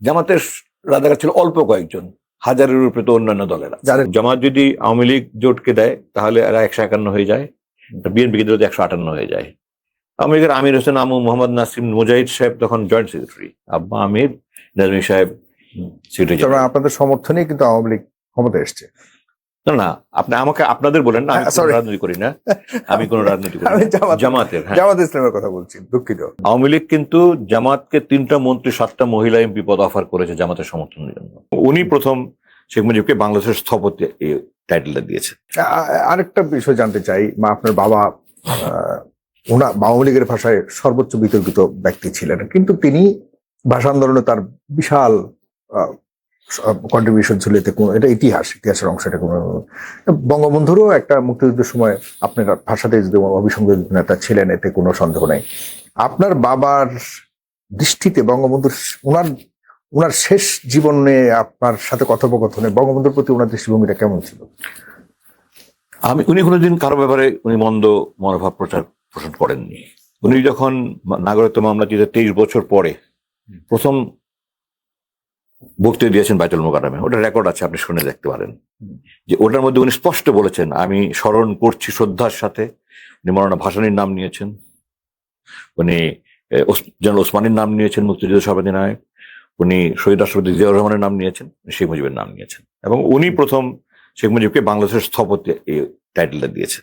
জামাতের রাজাকার ছিল অল্প কয়েকজন, হাজারের উপরে তো অন্যান্য দলেরা। জামাত যদি আওয়ামী লীগ জোটকে দেয় তাহলে এরা 151 হয়ে যায়, বিএনপি কে 158 হয়ে যায়। আওয়ামী লীগের আমির হোসেন আমু, মোহাম্মদ নাসিম মুজাহিদ সাহেব তখন জয়েন্ট সেক্রেটারি, আব্বা আমির, নাজমি সাহেব সেক্রেটারি। আপনাদের সমর্থনে কিন্তু আওয়ামী লীগ ক্ষমতা এসছে। না না, আপনি আমাকে আপনাদের বলেন না, আমি রাজনীতি করি না, আমি কোন রাজনীতি করি না। জামাতের জামাত ইসলামের কথা বলছি, দুঃখিত। আওয়ামী লীগ কিন্তু জামাতকে 3টা মন্ত্রী 7টা মহিলা এমপি পদ অফার করেছে জামাতের সমর্থনের জন্য। উনি প্রথম শেখ মুজিবকে বাংলাদেশের স্থপতি এই টাইটেলটা দিয়েছে। আরেকটা বিষয় জানতে চাই, আপনার বাবা আওয়ামী লীগের ভাষায় সর্বোচ্চ বিতর্কিত ব্যক্তি ছিলেন, কিন্তু তিনি ভাষা আন্দোলনে তার বিশাল কন্ট্রিবিউশন ছিল। এতে কোনো, এটা ইতিহাসের অংশ। এটা কোনো বঙ্গবন্ধুরও একটা মুক্তিযুদ্ধের সময় আপনার ভাষাতে যদি অবিসংবাদিত নেতা ছিলেন, এতে কোনো সন্দেহ নাই। আপনার বাবার দৃষ্টিতে বঙ্গবন্ধুর ওনার শেষ জীবনে আপনার সাথে কথোপকথনে বঙ্গবন্ধুর প্রতি ওনার দৃষ্টিভঙ্গিটা কেমন ছিল? উনি কোনোদিন কারো ব্যাপারে উনি মন্দ মনোভাব পোষণ করেননি। উনি যখন নাগরিকত্ব মামলা দিতে 23 বছর পরে প্রথম বক্তব্য দিয়েছেন বাইতুল মোকাররমে, ওটা রেকর্ড আছে, আপনি শুনে দেখতে পারেন, যে ওটার মধ্যে উনি স্পষ্ট বলেছেন, আমি স্মরণ করছি শ্রদ্ধার সাথে। উনি মৌলানা ভাসানীর নাম নিয়েছেন, উনি জেনারেল ওসমানীর নাম নিয়েছেন, মুক্তিযুদ্ধ সভাধিনায়ক, উনি শহীদ রাষ্ট্রপতি জিয়াউর রহমানের নাম নিয়েছেন, শেখ মুজিবের নাম নিয়েছেন, এবং উনি প্রথম শেখ মুজিবকে বাংলাদেশের স্থপতি এই টাইটেলটা দিয়েছেন।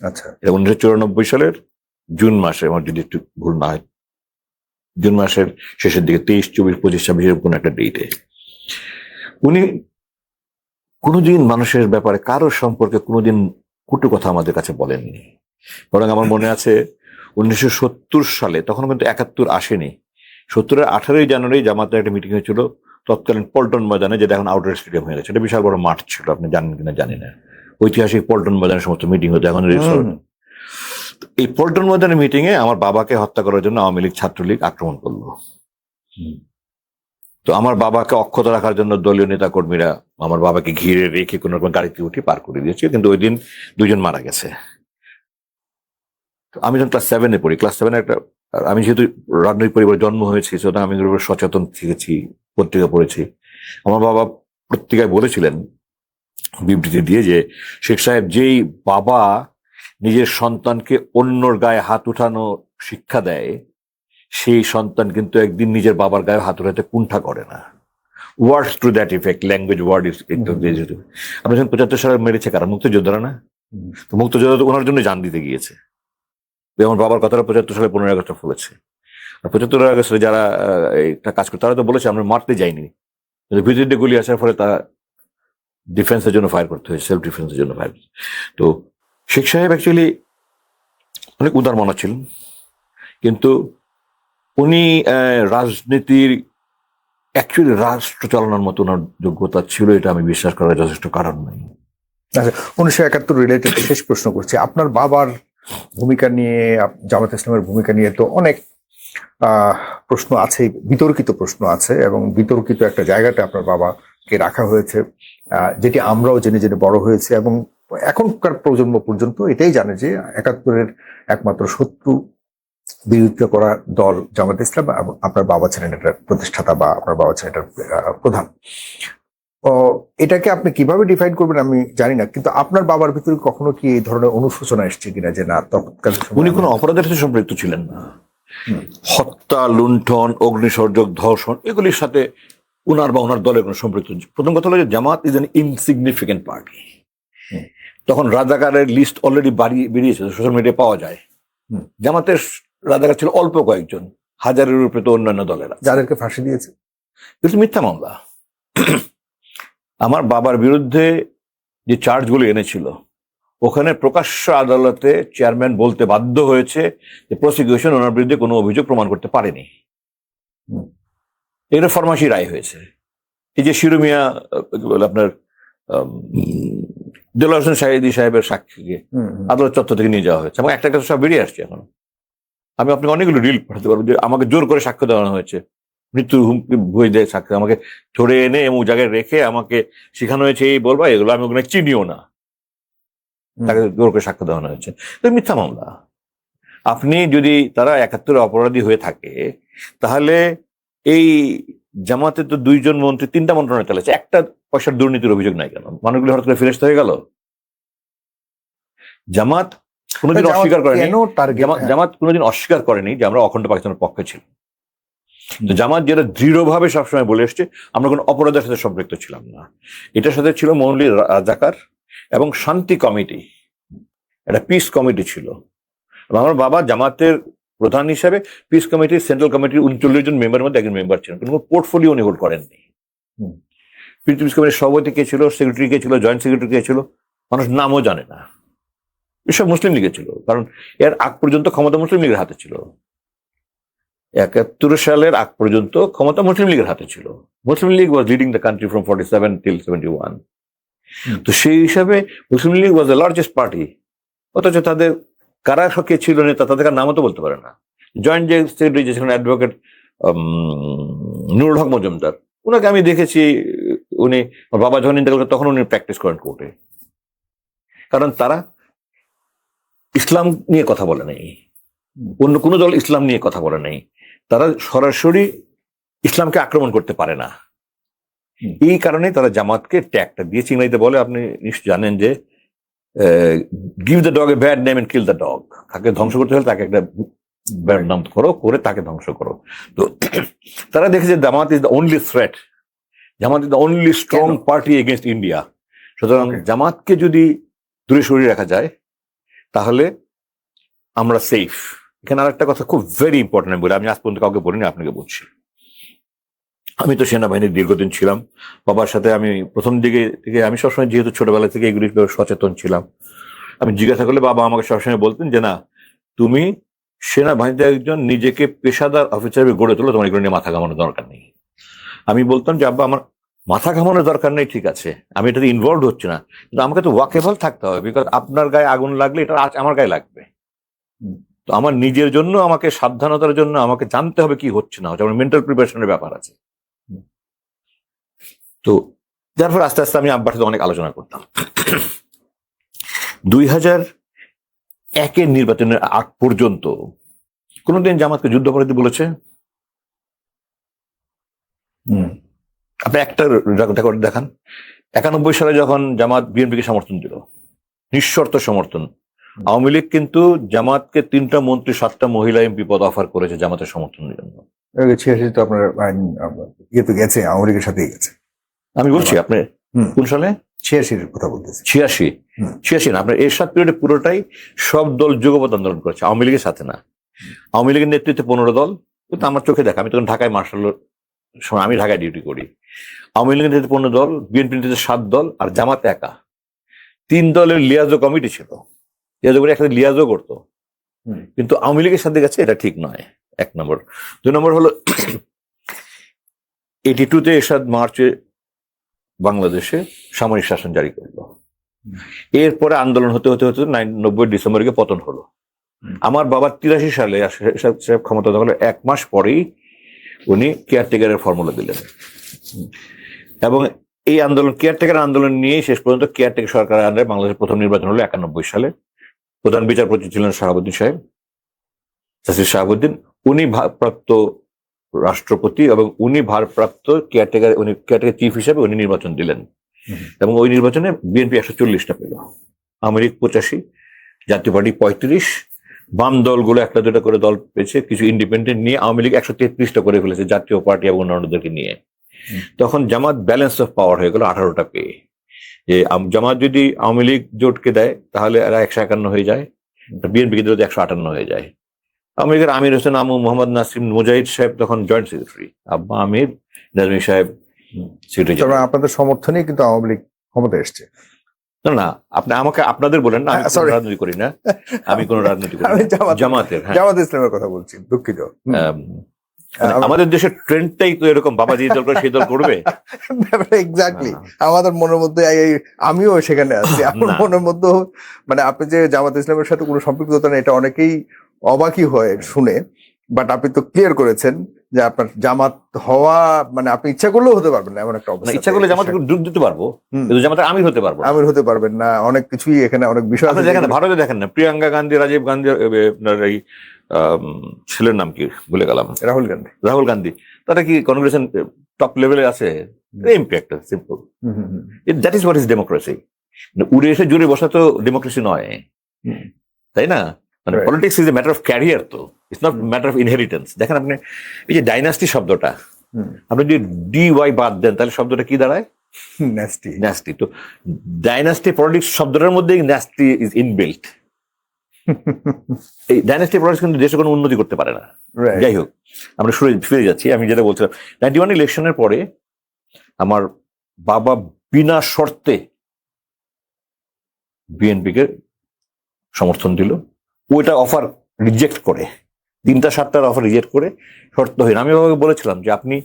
আচ্ছা, 1994 সালের জুন মাসে, আমার যদি একটু ভুল না হয়, জুন মাসের শেষের দিকে 23, 24, 25, 26 কোন একটা ডেটে উনি কোনোদিন মানুষের ব্যাপারে কারোর সম্পর্কে কোনোদিন কটু কথা আমাদের কাছে বলেননি। বরং আমার মনে আছে 1970 সালে, তখন কিন্তু 71 আসেনি, 70-এর 18 জানুয়ারি জামাতের একটা মিটিং হয়েছিল তৎকালীন পল্টন ময়দানে, যেটা এখন আউটডোর স্টেডিয়াম হয়ে গেছে। এটা বিশাল বড় মাঠ ছিল, আপনি জানেন কিনা জানি না। ঐতিহাসিক পল্টন ময়দানের সমস্ত মিটিং হতো এখন। এই পল্টন ময়দানের মিটিং এ আমার বাবাকে হত্যা করার জন্য আওয়ামী লীগ ছাত্রলীগ আক্রমণ করলো। তো আমার বাবাকে অক্ষত রাখার জন্য দলীয় নেতা কর্মীরা আমার বাবাকে ঘিরে রেখে কোন রকম গাড়িতে উঠে পার করে দিয়েছে, কিন্তু ওই দিন 2 জন মারা গেছে। আমি যখন ক্লাস 7-এ পড়ি, ক্লাস 7-এ একটা, আমি যেহেতু রাজনৈতিক পরিবারে জন্ম হয়েছি, সুতরাং আমি সচেতন শিখেছি, পত্রিকা পড়েছি। আমার বাবা পত্রিকায় বলেছিলেন বিবৃতি দিয়ে যে শেখ সাহেব, যেই বাবা নিজের সন্তানকে অন্যর গায়ে হাত উঠানো শিক্ষা দেয়, সেই সন্তান কিন্তু একদিন নিজের বাবার গায়ে হাত উঠাতে কুণ্ঠা করে না। Words to that effect, language word is. আপনি যখন 75 সালে মেরেছে কারা? মুক্তিযোদ্ধারা না? তো মুক্তিযোদ্ধা তো ওনার জন্য জান দিতে গিয়েছে। যেমন বাবার কথাটা 75 সালে 15 আগস্টে বলেছে। আর 75 আগস্টে যারা এটা কাজ করে তারা তো বলেছে আমরা মারতে যাইনি, কিন্তু ভিতরে গুলি আসার ফলে তারা ডিফেন্সের জন্য ফায়ার করতে হয়েছে, সেলফ ডিফেন্সের জন্য ফায়ার। তো শেখ সাহেব অ্যাকচুয়ালি অনেক উদার মনা ছিলেন, কিন্তু উনি রাজনীতির অ্যাকচুয়ালি রাষ্ট্র চালানোর মতো ওনার যোগ্যতা ছিল, এটা আমি বিশ্বাস করার যথেষ্ট কারণ নাই। আচ্ছা, 1971 রিলেটেড শেষ প্রশ্ন করছি। আপনার বাবার ভূমিকা নিয়ে, জামাত ইসলামের ভূমিকা নিয়ে তো অনেক প্রশ্ন আছে, বিতর্কিত প্রশ্ন আছে, এবং বিতর্কিত একটা জায়গাতে আপনার বাবাকে রাখা হয়েছে, যেটি আমরাও জেনে জেনে বড় হয়েছে, এবং এখনকার প্রজন্ম পর্যন্ত এটাই জানে যে 71-এর একমাত্র শত্রু বিরোধিতা করা দল জামাত ইসলাম, এবং আপনার বাবা ছিলেন এটার প্রতিষ্ঠাতা, বা আপনার বাবা ছিলেন এটার প্রধান। এটাকে আপনি কিভাবে ডিফাইন করবেন আমি জানি না, কিন্তু আপনার বাবার ভিতরে কখনো কি এই ধরনের অনুশোচনা এসছে কিনা যে না, তৎকালীন উনি কোনো অপরাধের সাথে সম্পৃক্ত ছিলেন না? হত্যা, লুণ্ঠন, অগ্নিসংযোগ, ধর্ষণ, এগুলির সাথে উনার বা ওনার দলের কোনো সম্পৃক্ত। প্রথম কথা হলো যে জামাত ইজ অ্যান ইনসিগনিফিকেন্ট পার্টি। তখন রাজাকারের লিস্ট অলরেডি বেরিয়েছে, সোশ্যাল মিডিয়ায় পাওয়া যায়। জামাতের রাজাকার ছিল অল্প কয়েকজন, হাজারের উপরে তো অন্যান্য দলেরা, যাদেরকে ফাঁসি দিয়েছে। কিন্তু মিথ্যা মামলা। আমার বাবার বিরুদ্ধে যে চার্জগুলো এনেছিল, ওখানে প্রকাশ্য আদালতে চেয়ারম্যান বলতে বাধ্য হয়েছে যে প্রসিকিউশন ওনার বিরুদ্ধে কোনো অভিযোগ প্রমাণ করতে পারেনি। এটা ফরমাসি রায় হয়েছে। এই যে শিরোমিয়া আপনার দেলোয়ার হোসেন শাহিদি সাহেবের সাক্ষীকে আদালত চত্বর থেকে নিয়ে যাওয়া হয়েছে, এবং একটা সব বেরিয়ে আসছে। এখন আমি আপনাকে অনেকগুলো রিল পাঠাতে পারবো যে আমাকে জোর করে সাক্ষ্য দেওয়ানো হয়েছে, মৃত্যুর হুমকি বই দেয় সাক্ষ্য, আমাকে ধরে এনে এমন জায়গায় রেখে আমাকে শেখানো হয়েছে এই বলবা, এগুলো আমি ওখানে চিনিও না, তাকে জোর করে সাক্ষ্য দেওয়ানো হয়েছে। তো মিথ্যা মামলা। আপনি যদি তারা 71 অপরাধী হয়ে থাকে, তাহলে এই জামাতে তো 2 জন মন্ত্রী 3টা মন্ত্রণালয় চালাচ্ছে, একটা পয়সার দুর্নীতির অভিযোগ নাই কেন? মানুষগুলো হঠাৎ করে ফেরেশতা হয়ে গেল? জামাত কোনোদিন অস্বীকার করেনি, কেন টার্গেট? জামাত কোনোদিন অস্বীকার করেনি যে আমরা অখণ্ড পাকিস্তানের পক্ষে ছিল। তো জামাত যেটা দৃঢ়ভাবে সবসময় বলে এসছে, আমরা কোনো অপরাধের সাথে সম্পৃক্ত ছিলাম না। এটার সাথে ছিল মৌলী রাজাকার এবং শান্তি কমিটি, একটা পিস কমিটি ছিল। এবং আমার বাবা জামাতের প্রধান হিসাবে পিস কমিটির, সেন্ট্রাল কমিটির 39 জন মেম্বারের মধ্যে একজন মেম্বার ছিলেন, কোনো পোর্টফোলিও উনি হোল্ড করেননি। পিস কমিটির সভাপতি কে ছিল, সেক্রেটারি কে ছিল, জয়েন্ট সেক্রেটারি কে ছিল, মানুষ নামও জানে না। এসব মুসলিম লীগের ছিল, কারণ এর আগ পর্যন্ত ক্ষমতা মুসলিম লীগের হাতে ছিল। 71 সালের আগ পর্যন্ত ক্ষমতা মুসলিম লীগের হাতে ছিল। Muslim League was leading the country from 47 till 71। তো সেই হিসাবে Muslim League was the largest party, অথচ তাদের কারা কে ছিল নেতা তাদের নামও তো বলতে পারে না। জয়েন্ট যে সেক্রেটারি যে ছিলেন অ্যাডভোকেট নুরুল হক মজুমদার, ওনাকে আমি দেখেছি, উনি বাবা যখন ইন্তেকাল করেন তখন উনি প্র্যাকটিস করেন কোর্টে। কারণ তারা ইসলাম নিয়ে কথা বলে নাই, অন্য কোনো দল ইসলাম নিয়ে কথা বলে নাই, তারা সরাসরি ইসলামকে আক্রমণ করতে পারে না। এই কারণে তারা জামাতকে ট্যাগটা দিয়েছে। ইংরেজিতে বলে, আপনি নিশ্চয় জানেন যে give the dog a bad name and kill the dog. তাকে ধ্বংস করতে হলে তাকে একটা ব্যাড নাম করো, করে তাকে ধ্বংস করো। তো তারা দেখেছে Jamaat is the only threat, Jamaat is the only strong party against India. সুতরাং জামাতকে যদি দূরে সরিয়ে রাখা যায় তাহলে আমরা সেফ। এখানে আর একটা কথা খুব ভেরি ইম্পর্টেন্ট বলে, আমি আজ পর্যন্ত কাউকে বলিনি, আপনাকে বলছি। আমি তো সেনাবাহিনীর দীর্ঘদিন ছিলাম, বাবার সাথে আমি প্রথম দিকে থেকে, আমি সবসময় যেহেতু ছোটবেলা থেকে এগুলি সচেতন ছিলাম, আমি জিজ্ঞাসা করলে বাবা আমাকে সবসময় বলতেন যে না, তুমি সেনাবাহিনীতে একজন নিজেকে পেশাদার অফিসার গড়ে তোলো, তোমার এগুলো নিয়ে মাথা ঘামানোর দরকার নেই। আমি বলতাম যে আব্বা, আমার মাথা ঘামানোর দরকার নেই, ঠিক আছে, আমি এটাতে ইনভলভ হচ্ছে না, কিন্তু আমাকে তো ওয়াকেবল থাকতে হবে, বিকজ আপনার গায়ে আগুন লাগলে এটা আমার গায়ে লাগবে। তো আমার নিজের জন্য, আমাকে সাবধানতার জন্য আমাকে জানতে হবে কি হচ্ছে না হচ্ছে, আমার মেন্টাল প্রিপারেশনের ব্যাপার আছে। তো যার ফলে আস্তে আস্তে আমি আব্বার সাথে অনেক আলোচনা করতাম। 2001 নির্বাচনের আগ পর্যন্ত কোনদিন জামাতকে যুদ্ধাপরাধী বলেছে? আপনি একটা রেকর্ড দেখান। 91 সালে যখন জামাত বিএনপিকে সমর্থন দিল, নিঃশর্ত সমর্থন, আওয়ামী লীগ কিন্তু জামাতকে 3টা মন্ত্রী 7টা মহিলা এমপি পদ অফার করেছে জামাতের সমর্থনের জন্য। 86 তো আপনার ইয়ে তো গেছে, আওয়ামী লীগের সাথেই গেছে। আমি বলছি আপনি কোন সালে? 86 কথা বলতেছি। 86 না, আপনার এরশাদ পিরিয়ডে পুরোটাই সব দল যুগপৎ আন্দোলন করেছে, আওয়ামী লীগের সাথে না। আওয়ামী লীগের নেতৃত্বে 15 দল, কিন্তু আমার চোখে দেখা, আমি তখন ঢাকায় মার্শাল সময় আমি ঢাকায় ডিউটি করি। আওয়ামী লীগের নেতৃত্বে 15 দল, বিএনপি নেতৃত্বে 7 দল, আর জামাত একা। 3 দলের লিয়াজো কমিটি ছিল, লিয়াজো করে একসাথে লিয়াজো করতো, কিন্তু আওয়ামী লীগের সাথে গেছে, এটা ঠিক নয়। 1 নম্বর। 2 নম্বর হলো 82-তে এরশাদ মার্চে বাংলাদেশে সামরিক শাসন জারি করলো। এরপরে আন্দোলন হতে হতে হতে 90 ডিসেম্বরে পতন হলো। আমার বাবা 83 সালে ক্ষমতা দখলের 1 মাস পরেই উনি কেয়ারটেকারের ফর্মুলা দিলেন, এবং এই আন্দোলন, কেয়ারটেকার আন্দোলন নিয়ে শেষ পর্যন্ত কেয়ারটেকার সরকারের আন্ডারে বাংলাদেশের প্রথম নির্বাচন হলো 91 সালে। প্রধান বিচারপতি ছিলেন শাহাবুদ্দিন সাহেব, জাস্টিস শাহাবুদ্দিন। উনি ভারপ্রাপ্ত রাষ্ট্রপতি এবং উনি ভারপ্রাপ্ত কেয়ারটেকার, উনি কেয়ারটেকার চিফ হিসেবে উনি নির্বাচন দিলেন, এবং ওই নির্বাচনে বিএনপি 140টা পেল, আওয়ামী লীগ 85, জাতীয় পার্টি 35, বাম দলগুলো 1-2টা করে দল পেয়েছে, কিছু ইন্ডিপেন্ডেন্ট নিয়ে আওয়ামী লীগ 133টা করে ফেলেছে জাতীয় পার্টি এবং অন্যান্যদেরকে নিয়ে। তখন জামাত ব্যালেন্স অফ পাওয়ার হয়ে গেল 18টা পেয়ে। যে জামাত যদি আওয়ামী লীগ জোটকে দেয় তাহলে এরা 151 হয়ে যায়, বিএনপিকে দিলে 158 হয়ে যায়। আওয়ামী লীগের আমির হোসেন আমু, মোহাম্মদ নাসিম, মুজাহিদ সাহেব তখন জয়েন্ট সেক্রেটারি, আব্বা আমির, নাজমি সাহেব সেক্রেটারি। আপনাদের সমর্থনে কিন্তু আওয়ামী লীগ ক্ষমতা এসছে। না, আপনি আমাকে আপনাদের বলেন না, আমি রাজনীতি করি না, আমি কোন রাজনীতি করি না, জামাতের, জামাত ইসলামের কথা বলছি, দুঃখিত। আমাদের দেশের ট্রেন্ডটাই তো এরকম, বাবা যে দল করে সেই দল করবে। এক্স্যাক্টলি, আমাদের মনের মধ্যে, আমিও সেখানে আছি, আমার মনের মধ্যে, মানে আপনি যে জামাত ইসলামের সাথে কোনো সম্পৃক্ততা নেই, এটা অনেকেই অবাকই হয় শুনে, বাট আপনি তো ক্লিয়ার করেছেন যে আপনার জামাত হওয়া মানে আপনি ইচ্ছা করলেও হতে পারবেন না, এমন একটা অবস্থা। ইচ্ছা করলে জামাত যোগ দিতে পারবো, কিন্তু জামাতে আমির হতে পারবো, আমির হতে পারবেন না, অনেক কিছুই এখানে, অনেক বিষয় আপনি দেখেন, ভারতে দেখেন না, প্রিয়াঙ্কা গান্ধী, রাজীব গান্ধী, আপনার এই ছেলের নাম কি ভুলে গেলাম, রাহুল গান্ধী, তারা কি কনগ্রেশন টপ লেভেলে আছে? এমপি একটা simple. That is what is democracy. উড়ে এসে জুড়ে বসা তো ডেমোক্রেসি নয়, তাই না? মানে Right. Politics is a matter of career, তো it's not matter of inheritance. দেখেন আপনি এই যে ডাইনাস্টি শব্দটা, আপনি যদি DY বাদ দেন তাহলে শব্দটা কি দাঁড়ায়? ন্যাস্টি। ন্যাস্টি। তো ডাইনাস্টি পলিটিক্স শব্দটার মধ্যে ন্যাস্টি ইজ ইনবিল্ট। এই ডাইনাস্টি পলিটিক্স কিন্তু দেশে কোনো উন্নতি করতে পারে না। যাই হোক, আমরা ফিরে যাচ্ছি। আমি যেটা বলছিলাম, 91 ইলেকশনের পরে আমার বাবা বিনা শর্তে বিএনপিকে সমর্থন দিল। ওইটা অফার রিজেক্ট করে, 3টা-7টার অফার রিজেক্ট করে শর্তহীন। আমি বাবাকে বলেছিলাম যে আপনি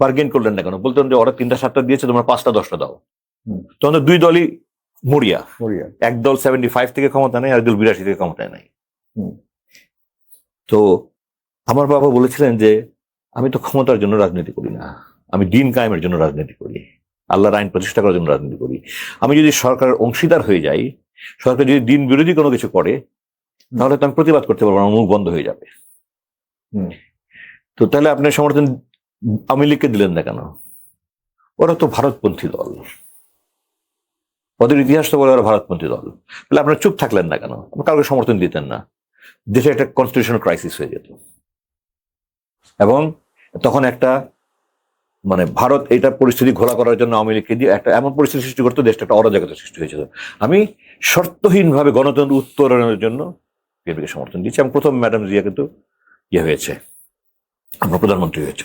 বার্গেন করলেন না কেন? বলতেন যে ওরা 3টা-7টা দিয়েছে, তোমরা 5টা-10টা দাও। তখন তো দুই দলই মরিয়া, এক দল 75 থেকে ক্ষমতা নেই, আর দল 82 থেকে ক্ষমতায় নাই। তো আমার বাবা বলেছিলেন যে আমি তো ক্ষমতার জন্য রাজনীতি করি না, আমি দিন কায়েমের জন্য রাজনীতি করি, আল্লাহর আইন প্রতিষ্ঠা করার জন্য রাজনীতি করি। আমি যদি সরকারের অংশীদার হয়ে যাই, সরকার যদি দিন বিরোধী কোনো কিছু করে, তাহলে তো আমি প্রতিবাদ করতে পারবো, আমার মুখ বন্ধ হয়ে যাবে। তো তাহলে আপনার সমর্থন আওয়ামী লীগকে দিলেন না কেন? ওরা তো ভারতপন্থী দল, ওদের ইতিহাস তো বলে ওরা ভারতপন্থী দল। তাহলে আপনারা চুপ থাকলেন না কেন? কাউকে সমর্থন দিতেন না, দেশে একটা কনস্টিটিউশনাল ক্রাইসিস হয়ে যেত। এবং তখন একটা মানে ভারত এটা পরিস্থিতি ঘোলা করার জন্য আওয়ামী লীগকে দিয়ে একটা এমন পরিস্থিতি সৃষ্টি করতো, দেশটা একটা অরাজকতা সৃষ্টি হয়েছিল। আমি শর্তহীনভাবে গণতন্ত্র উত্তরণের জন্য বিএনপিকে সমর্থন দিচ্ছি, এবং প্রথম ম্যাডাম জিয়া কিন্তু ইয়ে হয়েছে, আমরা প্রধানমন্ত্রী হয়েছে।